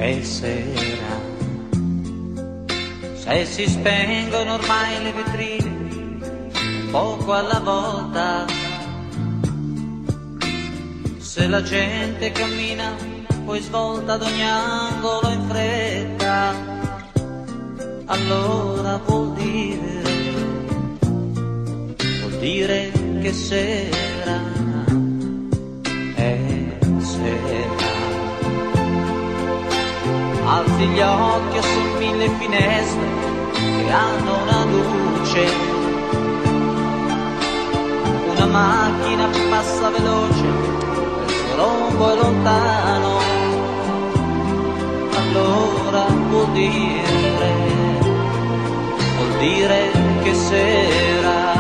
è sera. Se si spengono ormai le vetrine, poco alla volta, se la gente cammina poi svolta ad ogni angolo in fretta, allora vuol dire che sera è sera. Alzi gli occhi, sono 1000 finestre che hanno una luce, una macchina passa veloce, il suo rombo è lontano, allora vuol dire che sera.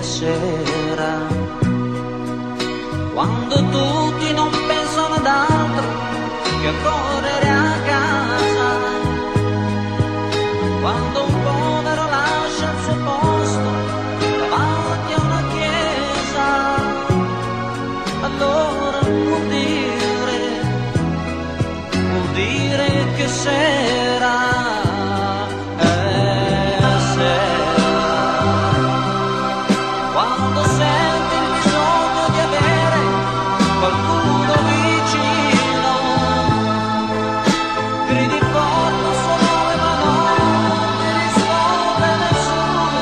Sera, quando tutti non pensano ad altro che a correre a casa, quando un povero lascia il suo posto davanti a una chiesa, allora vuol dire che sera. Quando senti il bisogno di avere qualcuno vicino, gridi forte il suo nome ma non ti risponde nessuno,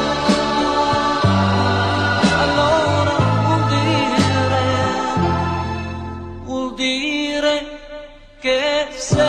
allora vuol dire che sei